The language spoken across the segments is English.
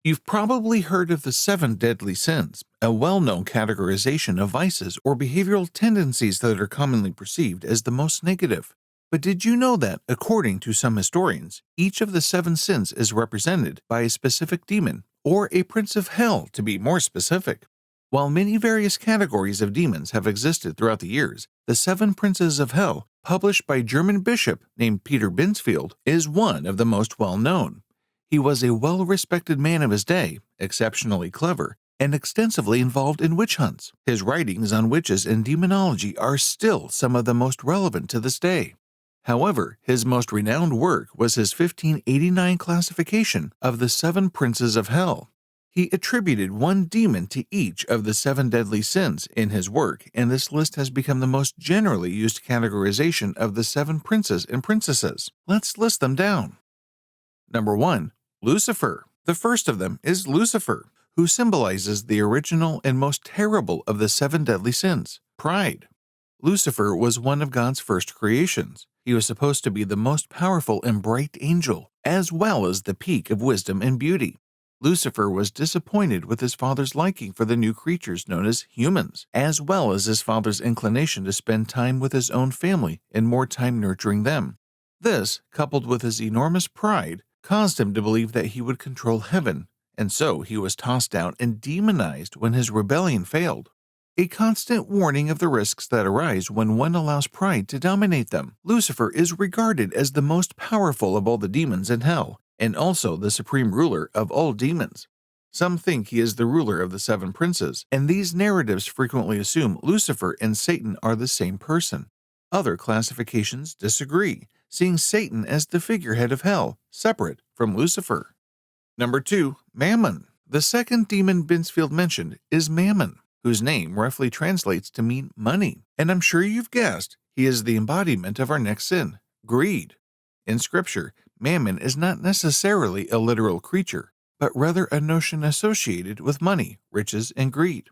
You've probably heard of the seven deadly sins, a well-known categorization of vices or behavioral tendencies that are commonly perceived as the most negative. But did you know that, according to some historians, each of the seven sins is represented by a specific demon, or a prince of hell to be more specific? While many various categories of demons have existed throughout the years, the Seven Princes of Hell, published by a German bishop named Peter Binsfield, is one of the most well-known. He was a well-respected man of his day, exceptionally clever, and extensively involved in witch hunts. His writings on witches and demonology are still some of the most relevant to this day. However, his most renowned work was his 1589 classification of the seven princes of hell. He attributed one demon to each of the seven deadly sins in his work, and this list has become the most generally used categorization of the seven princes and princesses. Let's list them down. Number 1. Lucifer. The first of them is Lucifer, who symbolizes the original and most terrible of the seven deadly sins, pride. Lucifer was one of God's first creations. He was supposed to be the most powerful and bright angel, as well as the peak of wisdom and beauty. Lucifer was disappointed with his father's liking for the new creatures known as humans, as well as his father's inclination to spend time with his own family and more time nurturing them. This, coupled with his enormous pride, caused him to believe that he would control heaven, and so he was tossed down and demonized when his rebellion failed. A constant warning of the risks that arise when one allows pride to dominate them. Lucifer is regarded as the most powerful of all the demons in hell, and also the supreme ruler of all demons. Some think he is the ruler of the seven princes, and these narratives frequently assume Lucifer and Satan are the same person. Other classifications disagree, seeing Satan as the figurehead of hell, separate from Lucifer. Number 2. Mammon. The second demon Binsfield mentioned is Mammon, whose name roughly translates to mean money, and I'm sure you've guessed, he is the embodiment of our next sin, greed. In Scripture, Mammon is not necessarily a literal creature, but rather a notion associated with money, riches, and greed.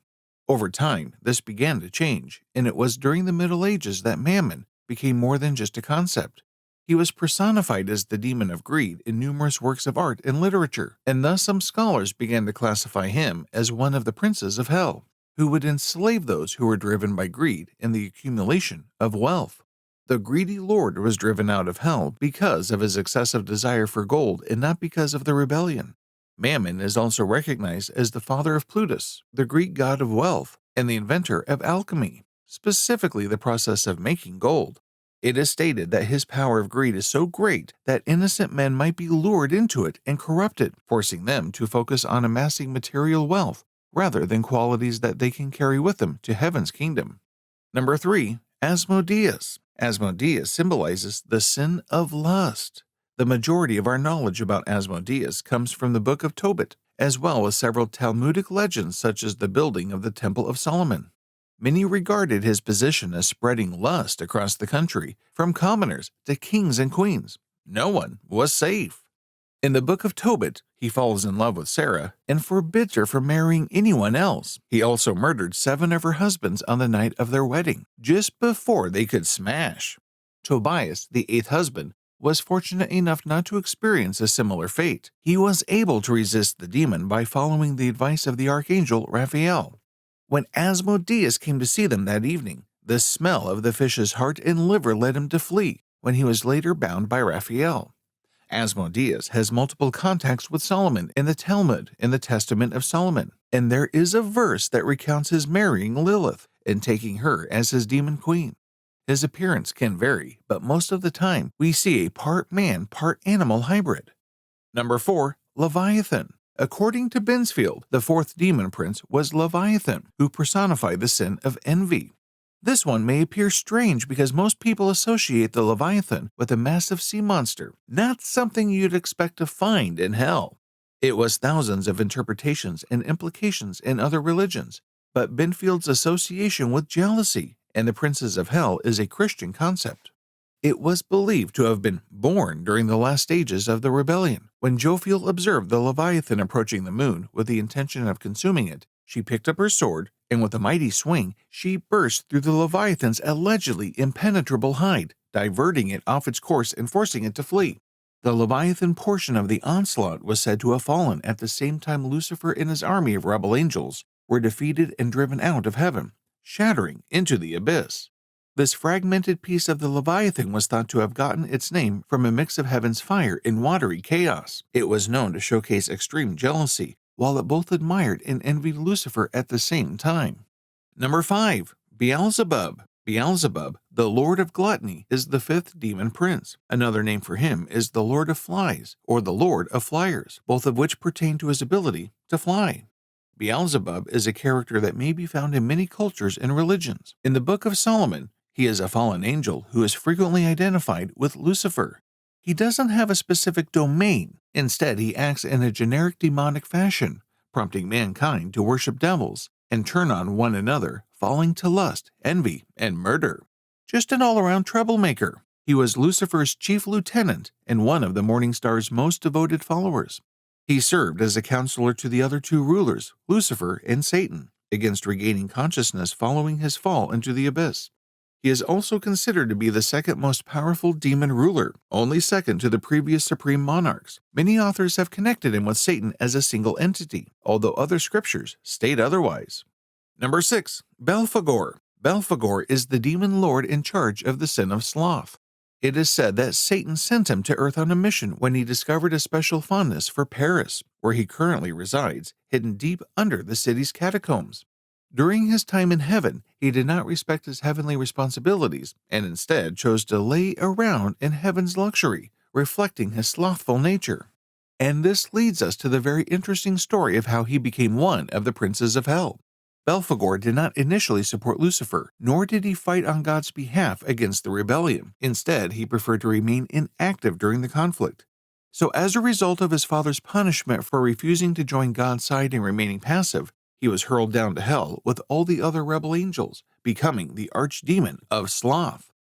Over time, this began to change, and it was during the Middle Ages that Mammon became more than just a concept. He was personified as the demon of greed in numerous works of art and literature, and thus some scholars began to classify him as one of the princes of hell, who would enslave those who were driven by greed and the accumulation of wealth. The greedy lord was driven out of hell because of his excessive desire for gold and not because of the rebellion. Mammon is also recognized as the father of Plutus, the Greek god of wealth, and the inventor of alchemy, specifically the process of making gold. It is stated that his power of greed is so great that innocent men might be lured into it and corrupted, forcing them to focus on amassing material wealth rather than qualities that they can carry with them to heaven's kingdom. Number 3. Asmodeus. Asmodeus symbolizes the sin of lust. The majority of our knowledge about Asmodeus comes from the Book of Tobit, as well as several Talmudic legends such as the building of the Temple of Solomon. Many regarded his position as spreading lust across the country, from commoners to kings and queens. No one was safe. In the Book of Tobit, he falls in love with Sarah and forbids her from marrying anyone else. He also murdered 7 of her husbands on the night of their wedding, just before they could smash. Tobias, the 8th husband, was fortunate enough not to experience a similar fate. He was able to resist the demon by following the advice of the archangel Raphael. When Asmodeus came to see them that evening, the smell of the fish's heart and liver led him to flee, when he was later bound by Raphael. Asmodeus has multiple contacts with Solomon in the Talmud and the Testament of Solomon, and there is a verse that recounts his marrying Lilith and taking her as his demon queen. His appearance can vary, but most of the time we see a part man, part animal hybrid. Number 4. Leviathan. According to Binsfield, the 4th demon prince was Leviathan, who personified the sin of envy. This one may appear strange because most people associate the Leviathan with a massive sea monster, not something you'd expect to find in hell. It was thousands of interpretations and implications in other religions, but Binfield's association with jealousy and the princes of hell is a Christian concept. It was believed to have been born during the last stages of the rebellion. When Jophiel observed the Leviathan approaching the moon with the intention of consuming it, she picked up her sword, and with a mighty swing, she burst through the Leviathan's allegedly impenetrable hide, diverting it off its course and forcing it to flee. The Leviathan portion of the onslaught was said to have fallen at the same time Lucifer and his army of rebel angels were defeated and driven out of heaven, shattering into the abyss. This fragmented piece of the Leviathan was thought to have gotten its name from a mix of heaven's fire and watery chaos. It was known to showcase extreme jealousy, while it both admired and envied Lucifer at the same time. Number 5. Beelzebub. Beelzebub, the Lord of Gluttony, is the fifth demon prince. Another name for him is the Lord of Flies or the Lord of Flyers, both of which pertain to his ability to fly. Beelzebub is a character that may be found in many cultures and religions. In the Book of Solomon, he is a fallen angel who is frequently identified with Lucifer. He doesn't have a specific domain. Instead, he acts in a generic demonic fashion, prompting mankind to worship devils and turn on one another, falling to lust, envy, and murder. Just an all-around troublemaker. He was Lucifer's chief lieutenant and one of the Morning Star's most devoted followers. He served as a counselor to the other two rulers, Lucifer and Satan, against regaining consciousness following his fall into the abyss. He is also considered to be the second most powerful demon ruler, only second to the previous supreme monarchs. Many authors have connected him with Satan as a single entity, although other scriptures state otherwise. Number 6. Belfagor. Belfagor is the demon lord in charge of the sin of sloth. It is said that Satan sent him to Earth on a mission when he discovered a special fondness for Paris, where he currently resides, hidden deep under the city's catacombs. During his time in heaven, he did not respect his heavenly responsibilities and instead chose to lay around in heaven's luxury, reflecting his slothful nature. And this leads us to the very interesting story of how he became one of the princes of hell. Belfagor did not initially support Lucifer, nor did he fight on God's behalf against the rebellion. Instead, he preferred to remain inactive during the conflict. So as a result of his father's punishment for refusing to join God's side and remaining passive, he was hurled down to hell with all the other rebel angels, becoming the archdemon of sloth.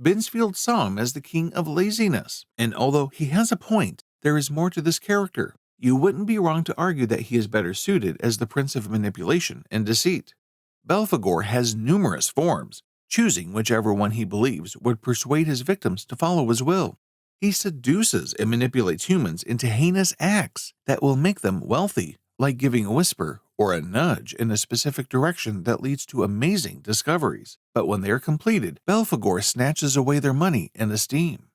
Binsfield saw him as the king of laziness, and although he has a point, there is more to this character. You wouldn't be wrong to argue that he is better suited as the prince of manipulation and deceit. Belphegor has numerous forms, choosing whichever one he believes would persuade his victims to follow his will. He seduces and manipulates humans into heinous acts that will make them wealthy, like giving a whisper or a nudge in a specific direction that leads to amazing discoveries. But when they are completed, Belphegor snatches away their money and esteem.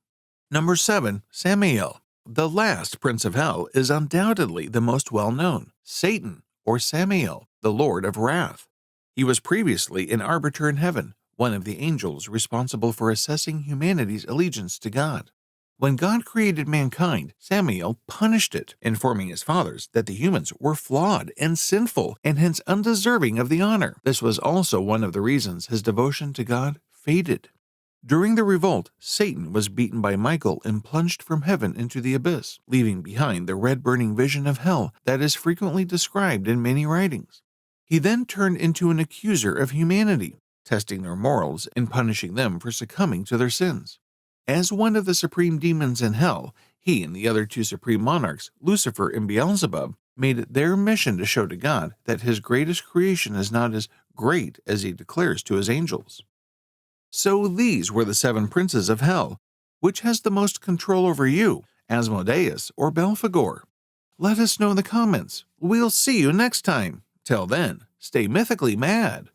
Number 7. Samael. The last prince of hell is undoubtedly the most well-known, Satan, or Samael, the Lord of Wrath. He was previously an arbiter in heaven, one of the angels responsible for assessing humanity's allegiance to God. When God created mankind, Samael punished it, informing his fathers that the humans were flawed and sinful and hence undeserving of the honor. This was also one of the reasons his devotion to God faded. During the revolt, Satan was beaten by Michael and plunged from heaven into the abyss, leaving behind the red burning vision of hell that is frequently described in many writings. He then turned into an accuser of humanity, testing their morals and punishing them for succumbing to their sins. As one of the supreme demons in hell, he and the other two supreme monarchs, Lucifer and Beelzebub, made it their mission to show to God that his greatest creation is not as great as he declares to his angels. So these were the 7 princes of hell. Which has the most control over you, Asmodeus or Belfagor? Let us know in the comments. We'll see you next time. Till then, stay mythically mad.